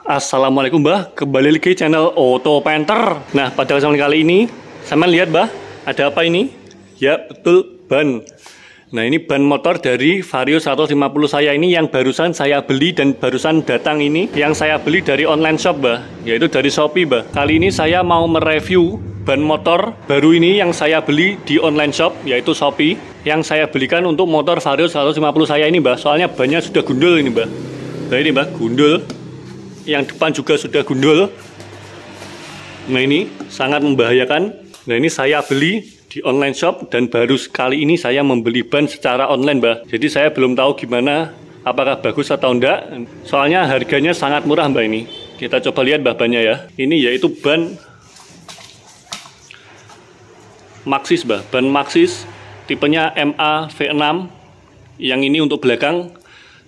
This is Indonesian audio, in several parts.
Assalamualaikum Mbah, kembali lagi channel Auto Painter. Nah, pada kesempatan kali ini, sama lihat Mbah, ada apa ini? Ya, betul, ban. Nah, ini ban motor dari Vario 150 saya ini yang barusan saya beli dan barusan datang ini, yang saya beli dari online shop Mbah, yaitu dari Shopee Mbah. Kali ini saya mau mereview ban motor baru ini yang saya beli di online shop, yaitu Shopee, yang saya belikan untuk motor Vario 150 saya ini Mbah. Soalnya bannya sudah gundul ini Mbah. Nah ini Mbah, gundul. Yang depan juga sudah gundul. Nah ini sangat membahayakan. Nah ini saya beli di online shop dan baru sekali ini saya membeli ban secara online Mbah. Jadi saya belum tahu gimana, apakah bagus atau enggak. Soalnya harganya sangat murah Mbah ini. Kita coba lihat Mbah bannya ya. Ini yaitu ban Maxxis Mbah. Ban Maxxis tipenya MA V6. Yang ini untuk belakang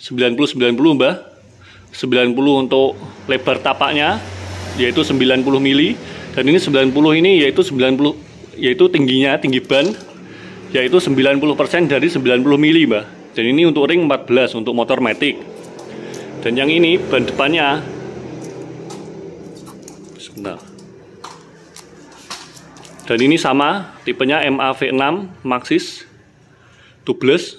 90-90 Mbah. 90 untuk lebar tapaknya yaitu 90 mili, dan ini 90 ini yaitu 90 yaitu tingginya, tinggi ban yaitu 90% dari 90 mili Mbah. Dan ini untuk ring 14 untuk motor matic. Dan yang ini ban depannya sebentar. Dan ini sama tipenya MAV6 Maxxis tubeless.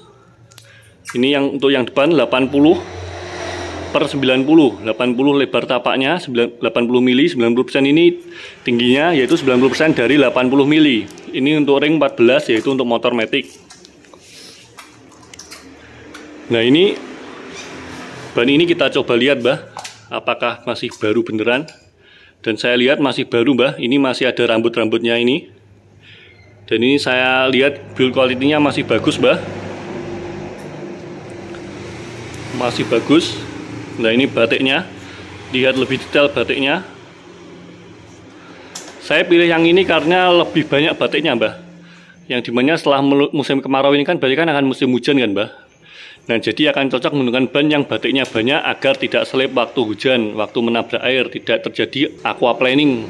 Ini yang untuk yang depan 80/90, 80 lebar tapaknya, 80 mili, 90% ini tingginya yaitu 90% dari 80 mili. Ini untuk ring 14 yaitu untuk motor matic. Nah ini ban ini kita coba lihat Mbah, apakah masih baru beneran. Dan saya lihat masih baru Mbah, ini masih ada rambut-rambutnya ini. Dan ini saya lihat build quality-nya masih bagus Mbah. Masih bagus. Nah ini batiknya, lihat lebih detail batiknya. Saya pilih yang ini karena lebih banyak batiknya Mbah. Yang dimana setelah musim kemarau ini kan berarti kan akan musim hujan kan Mbah. Nah jadi akan cocok menggunakan ban yang batiknya banyak agar tidak selip waktu hujan, waktu menabrak air, tidak terjadi aquaplaning.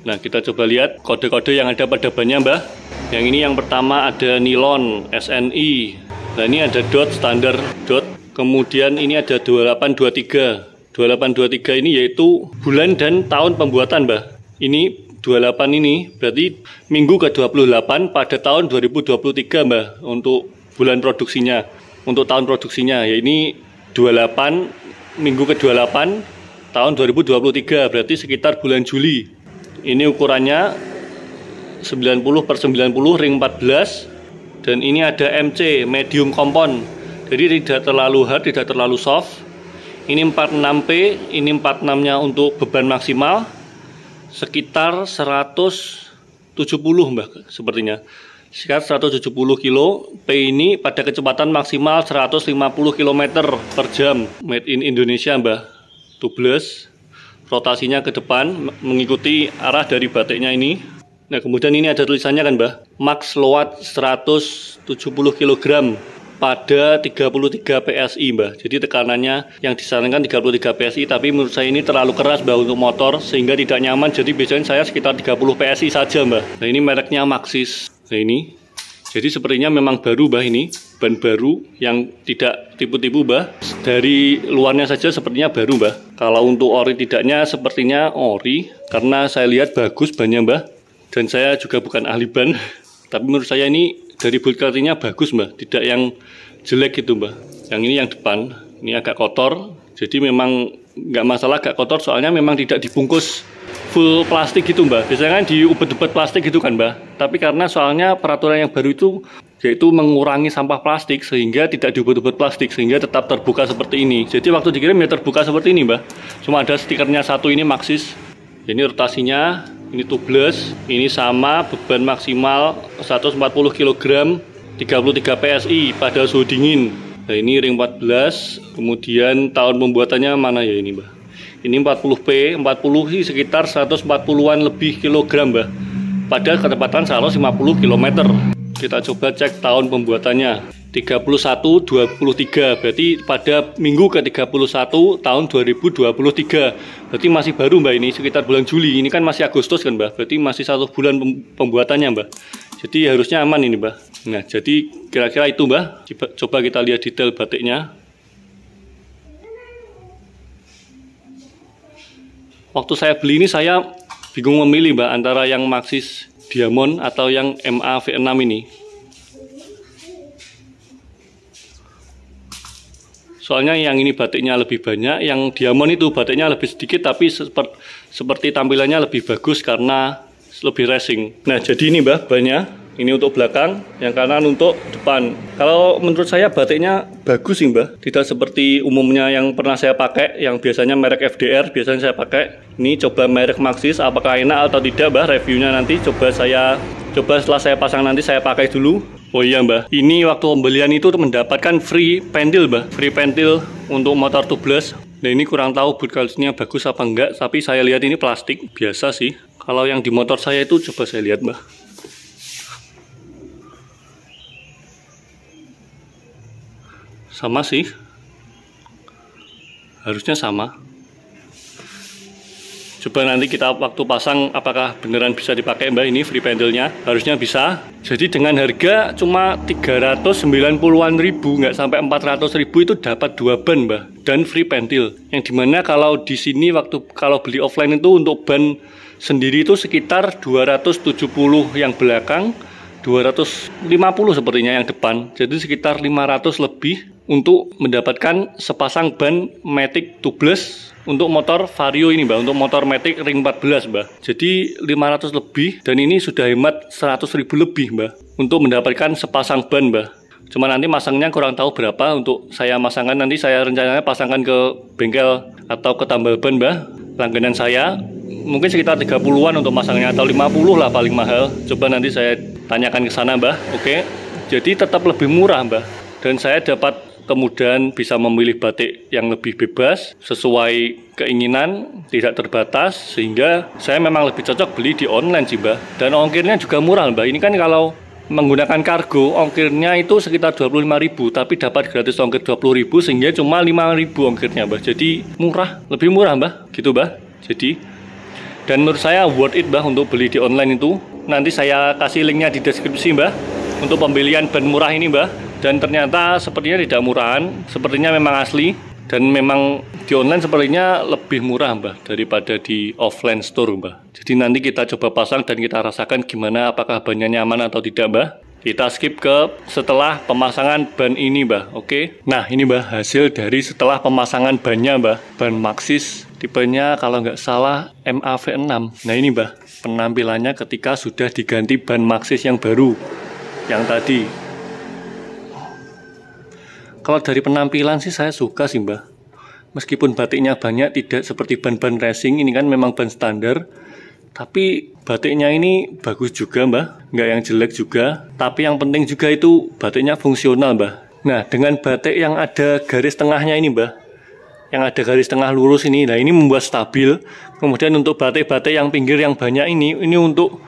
Nah kita coba lihat kode-kode yang ada pada bannya Mbah. Yang ini yang pertama ada nilon SNI. Nah ini ada dot, standar dot. Kemudian ini ada 2823. 2823 ini yaitu bulan dan tahun pembuatan Mbah. Ini 28 ini berarti minggu ke-28 pada tahun 2023 Mbah untuk bulan produksinya. Untuk tahun produksinya ya ini 28 minggu ke-28 tahun 2023 berarti sekitar bulan Juli. Ini ukurannya 90/90 ring 14 dan ini ada MC medium compound. Jadi tidak terlalu hard, tidak terlalu soft. Ini 46P, ini 46-nya untuk beban maksimal sekitar 170 Mbah sepertinya. Sekitar 170 kilo. P ini pada kecepatan maksimal 150 km per jam. Made in Indonesia Mbah. Tubeless. Rotasinya ke depan mengikuti arah dari batiknya ini. Nah, kemudian ini ada tulisannya kan Mbah. Max load 170 kg. Pada 33 PSI Mbah. Jadi tekanannya yang disarankan 33 PSI, tapi menurut saya ini terlalu keras Mbah untuk motor sehingga tidak nyaman. Jadi biasanya saya sekitar 30 PSI saja Mbah. Nah ini mereknya Maxxis. Nah ini. Jadi sepertinya memang baru Mbah ini, ban baru yang tidak tipu-tipu Mbah. Dari luarnya saja sepertinya baru Mbah. Kalau untuk ori tidaknya sepertinya ori karena saya lihat bagus bannya Mbah. Dan saya juga bukan ahli ban. Tapi menurut saya ini dari build quality-nya bagus Mbah, tidak yang jelek gitu Mbah. Yang ini yang depan, ini agak kotor. Jadi memang nggak masalah agak kotor soalnya memang tidak dibungkus full plastik gitu Mbah. Biasanya kan diubet-ubet plastik gitu kan Mbah. Tapi karena soalnya peraturan yang baru itu yaitu mengurangi sampah plastik sehingga tidak diubet-ubet plastik sehingga tetap terbuka seperti ini. Jadi waktu dikirim ya terbuka seperti ini Mbah. Cuma ada stikernya satu ini Maxxis. Ini rotasinya. Ini tubeless, ini sama beban maksimal 140 kg, 33 PSI pada suhu dingin. Nah ini ring 14, kemudian tahun pembuatannya mana ya ini Mbah. Ini 40P, 40 sih sekitar 140-an lebih kilogram Mbah. Pada kecepatan 150 km. Kita coba cek tahun pembuatannya. 31/23 berarti pada minggu ke-31 tahun 2023. Berarti masih baru Mbah ini sekitar bulan Juli. Ini kan masih Agustus kan Mbah. Berarti masih 1 bulan pembuatannya Mbah. Jadi harusnya aman ini Mbah. Nah, jadi kira-kira itu Mbah. Coba kita lihat detail batiknya. Waktu saya beli ini saya bingung memilih Mbak antara yang Maxxis Diamond atau yang MA V6 ini. Soalnya yang ini batiknya lebih banyak, yang Diamond itu batiknya lebih sedikit tapi seperti tampilannya lebih bagus karena lebih racing. Nah, jadi ini Mbak bannya. Ini untuk belakang, yang kanan untuk depan. Kalau menurut saya batiknya bagus sih Mbak. Tidak seperti umumnya yang pernah saya pakai, yang biasanya merek FDR biasanya saya pakai. Ini coba merek Maxxis, apakah enak atau tidak Mbak, reviewnya nanti coba setelah saya pasang nanti saya pakai dulu. Oh iya Mbak, ini waktu pembelian itu mendapatkan free pentil Mbak. Free pentil untuk motor tubeless. Nah ini kurang tahu boot kalisnya bagus apa enggak, tapi saya lihat ini plastik, biasa sih. Kalau yang di motor saya itu coba saya lihat Mbak. Sama sih, harusnya sama. Coba nanti kita waktu pasang apakah beneran bisa dipakai Mbak, ini free pentilnya, harusnya bisa. Jadi dengan harga cuma 390-an ribu, nggak sampai 400 ribu itu dapat 2 ban Mbak, dan free pentil. Yang dimana kalau di sini kalau beli offline itu untuk ban sendiri itu sekitar 270 yang belakang, 250 sepertinya yang depan. Jadi sekitar 500 lebih untuk mendapatkan sepasang ban Matic tubeless untuk motor Vario ini Mbak, untuk motor Matic ring 14 Mbak. Jadi 500 lebih, dan ini sudah hemat 100 ribu lebih Mbak untuk mendapatkan sepasang ban Mbak. Cuma nanti masangnya kurang tahu berapa untuk saya masangkan, nanti saya rencananya pasangkan ke bengkel atau ke tambal ban Mbak, langganan saya. Mungkin sekitar 30-an untuk masangnya atau 50 lah paling mahal. Coba nanti saya tanyakan ke sana Mbak. Oke. Jadi tetap lebih murah Mbak. Dan saya dapat kemudian bisa memilih batik yang lebih bebas sesuai keinginan, tidak terbatas, sehingga saya memang lebih cocok beli di online sih Mbak. Dan ongkirnya juga murah Mbak. Ini kan kalau menggunakan kargo, ongkirnya itu sekitar 25.000, tapi dapat gratis ongkir 20.000 sehingga cuma 5.000 ongkirnya Mbak. Jadi murah, lebih murah Mbak. Gitu Mbak. Jadi dan menurut saya worth it Mbak untuk beli di online itu. Nanti saya kasih linknya di deskripsi Mbak untuk pembelian ban murah ini Mbak. Dan ternyata sepertinya tidak murahan, sepertinya memang asli. Dan memang di online sepertinya lebih murah Mbak daripada di offline store Mbak. Jadi nanti kita coba pasang dan kita rasakan gimana, apakah bannya nyaman atau tidak Mbak. Kita skip ke setelah pemasangan ban ini Mbak. Oke. Nah ini Mbak hasil dari setelah pemasangan bannya Mbak. Ban Maxxis tipenya kalau nggak salah MA V6. Nah ini Mbak penampilannya ketika sudah diganti ban Maxxis yang baru, yang tadi. Kalau dari penampilan sih saya suka sih Mbak. Meskipun batiknya banyak, tidak seperti ban-ban racing, ini kan memang ban standar. Tapi batiknya ini bagus juga Mbak, nggak yang jelek juga. Tapi yang penting juga itu batiknya fungsional Mbak. Nah dengan batik yang ada garis tengahnya ini Mbak, yang ada garis tengah lurus ini, nah ini membuat stabil. Kemudian untuk batik-batik yang pinggir yang banyak ini untuk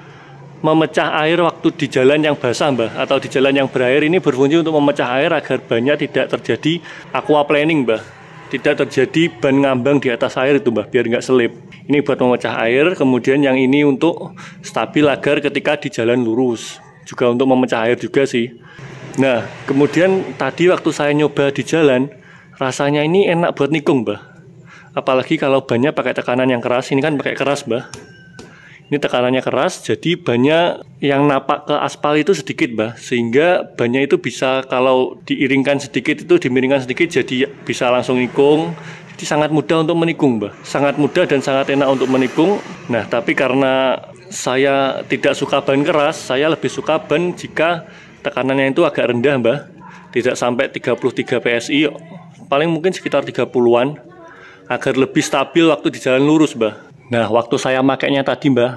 memecah air waktu di jalan yang basah Mbak, atau di jalan yang berair, ini berfungsi untuk memecah air agar bannya tidak terjadi aquaplaning Mbak, tidak terjadi ban ngambang di atas air itu Mbak, biar nggak selip. Ini buat memecah air. Kemudian yang ini untuk stabil agar ketika di jalan lurus, juga untuk memecah air juga sih. Nah kemudian tadi waktu saya nyoba di jalan, rasanya ini enak buat nikung Mbak, apalagi kalau bannya pakai tekanan yang keras. Ini kan pakai keras Mbak, ini tekanannya keras, jadi bannya yang napak ke aspal itu sedikit Mbak, sehingga bannya itu bisa kalau diiringkan sedikit, itu dimiringkan sedikit, jadi bisa langsung nikung. Jadi sangat mudah untuk menikung Mbak, sangat mudah dan sangat enak untuk menikung. Nah tapi karena saya tidak suka ban keras, saya lebih suka ban jika tekanannya itu agak rendah Mbak, tidak sampai 33 PSI, paling mungkin sekitar 30-an, agar lebih stabil waktu di jalan lurus Mbak. Nah waktu saya makainya tadi Mbak,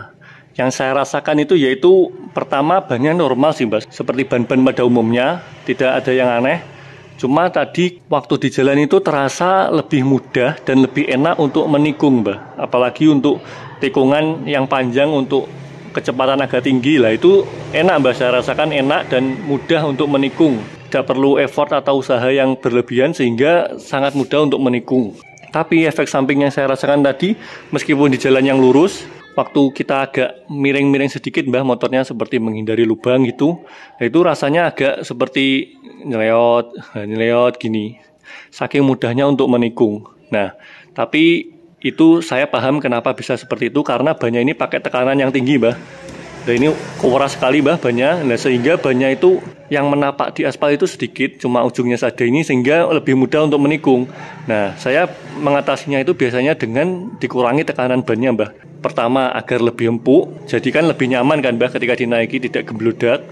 yang saya rasakan itu yaitu pertama bannya normal sih Mbak, seperti ban-ban pada umumnya, tidak ada yang aneh. Cuma tadi waktu di jalan itu terasa lebih mudah dan lebih enak untuk menikung Mbak. Apalagi untuk tikungan yang panjang untuk kecepatan agak tinggi lah, itu enak Mbak, saya rasakan enak dan mudah untuk menikung. Tidak perlu effort atau usaha yang berlebihan sehingga sangat mudah untuk menikung. Tapi efek samping yang saya rasakan tadi, meskipun di jalan yang lurus, waktu kita agak miring-miring sedikit Mbak, motornya seperti menghindari lubang gitu, itu rasanya agak seperti nyeleot gini, saking mudahnya untuk menikung. Nah, tapi Itu saya paham kenapa bisa seperti itu, karena bannya ini pakai tekanan yang tinggi, Mbah. Nah, ini keras sekali, Mbah, bannya. Nah, sehingga bannya itu yang menapak di aspal itu sedikit, cuma ujungnya saja ini, sehingga lebih mudah untuk menikung. Nah, saya mengatasinya itu biasanya dengan dikurangi tekanan bannya, Mbah. Pertama, agar lebih empuk, jadi kan lebih nyaman kan, Mbah, ketika dinaiki tidak gemblodak.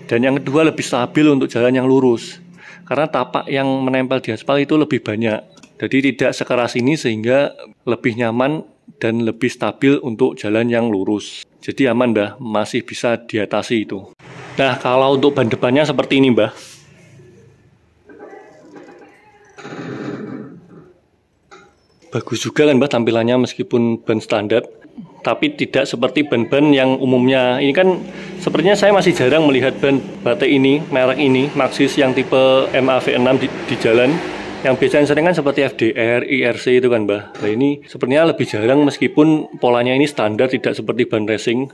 Dan yang kedua, lebih stabil untuk jalan yang lurus. Karena tapak yang menempel di aspal itu lebih banyak. Jadi tidak sekeras ini, sehingga lebih nyaman dan lebih stabil untuk jalan yang lurus. Jadi aman, Mbah, masih bisa diatasi itu. Nah, kalau untuk ban depannya seperti ini, Mbah. Bagus juga kan, Mbah, tampilannya meskipun ban standar. Tapi tidak seperti ban-ban yang umumnya. Ini kan sepertinya saya masih jarang melihat ban batik ini, merek ini, Maxxis yang tipe MAV6 di jalan. Yang biasanya sering kan seperti FDR, IRC itu kan, Mbah. Nah, ini sepertinya lebih jarang meskipun polanya ini standar, tidak seperti ban racing.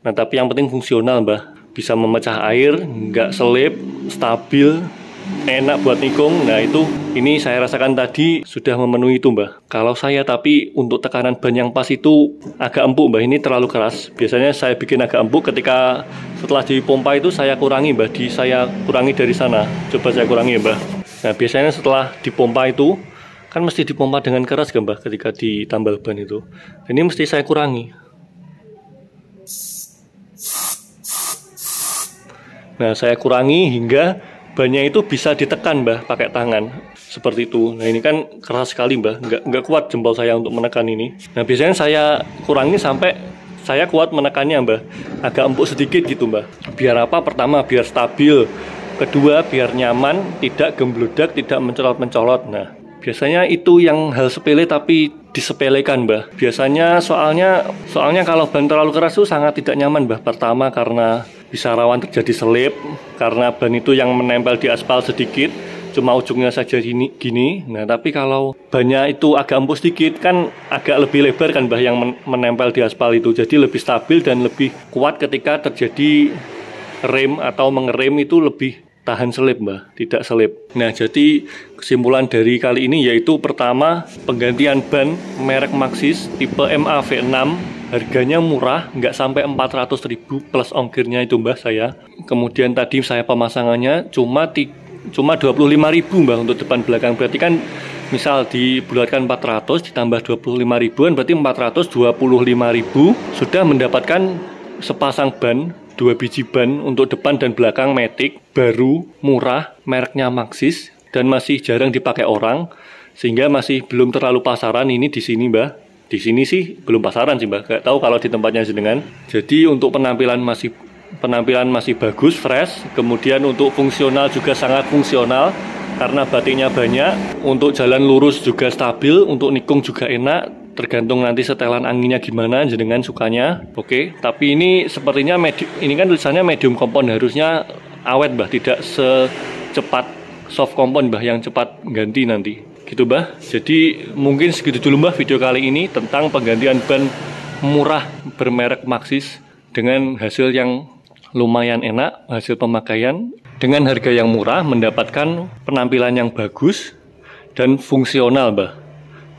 Nah, tapi yang penting fungsional, Mbah. Bisa memecah air, nggak selip, stabil, enak buat nikung. Nah, itu ini saya rasakan tadi sudah memenuhi itu, Mbah. Kalau saya tapi untuk tekanan ban yang pas itu agak empuk, Mbah. Ini terlalu keras. Biasanya saya bikin agak empuk ketika setelah dipompa itu saya kurangi, Mbah. Saya kurangi dari sana. Coba saya kurangi ya, Mbah. Nah, biasanya setelah dipompa itu kan mesti dipompa dengan keras, Mbah, ketika ditambal ban itu. Ini mesti saya kurangi. Nah, saya kurangi hingga bannya itu bisa ditekan, Mbah, pakai tangan seperti itu. Nah, ini kan keras sekali, Mbah, nggak kuat jempol saya untuk menekan ini. Nah, biasanya saya kurangi sampai saya kuat menekannya, Mbah, agak empuk sedikit gitu, Mbah. Biar apa? Pertama, biar stabil. Kedua, biar nyaman, tidak gemblodak, tidak mencolot-mencolot. Nah, biasanya itu yang hal sepele tapi disepelekan, Mbah. Biasanya soalnya kalau ban terlalu keras itu sangat tidak nyaman, Mbah. Pertama, karena bisa rawan terjadi selip, karena ban itu yang menempel di aspal sedikit, cuma ujungnya saja gini. Nah, tapi kalau bannya itu agak empuk sedikit, kan agak lebih lebar kan, Mbah, yang menempel di aspal itu. Jadi lebih stabil dan lebih kuat ketika terjadi rem atau mengerem, itu lebih tahan selip, Mbah, tidak selip. Nah, jadi kesimpulan dari kali ini yaitu pertama, penggantian ban merek Maxxis tipe MAV6 harganya murah, nggak sampai 400.000 plus ongkirnya itu, Mbah, saya. Kemudian tadi saya pemasangannya cuma 25.000, Mbah, untuk depan belakang. Berarti kan misal dibulatkan 400 ditambah 25 ribuan, berarti 425.000 sudah mendapatkan sepasang ban, 2 biji ban untuk depan dan belakang Matic, baru, murah, mereknya Maxxis, dan masih jarang dipakai orang, sehingga masih belum terlalu pasaran ini di sini, Mbah. Di sini sih belum pasaran sih, Mbah. Gak tahu kalau di tempatnya jenengan. Jadi untuk penampilan masih bagus, fresh. Kemudian untuk fungsional juga sangat fungsional karena batiknya banyak. Untuk jalan lurus juga stabil, untuk nikung juga enak. Tergantung nanti setelan anginnya gimana, jenengan sukanya. Oke, tapi ini sepertinya ini kan tulisannya medium compound, harusnya awet, Mbah, tidak secepat soft compound, Mbah, yang cepat ganti nanti. Gitu, Mbah. Jadi mungkin segitu dulu, Mbah, video kali ini tentang penggantian ban murah bermerek Maxxis dengan hasil yang lumayan enak, hasil pemakaian dengan harga yang murah, mendapatkan penampilan yang bagus dan fungsional, Mbah.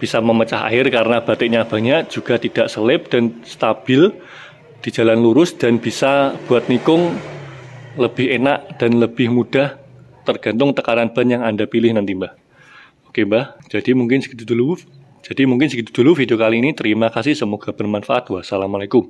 Bisa memecah air karena batiknya banyak, juga tidak selip dan stabil di jalan lurus, dan bisa buat nikung lebih enak dan lebih mudah tergantung tekanan ban yang Anda pilih nanti, Mbah. Oke, Mbah, jadi mungkin segitu dulu video kali ini. Terima kasih, semoga bermanfaat. Wassalamualaikum.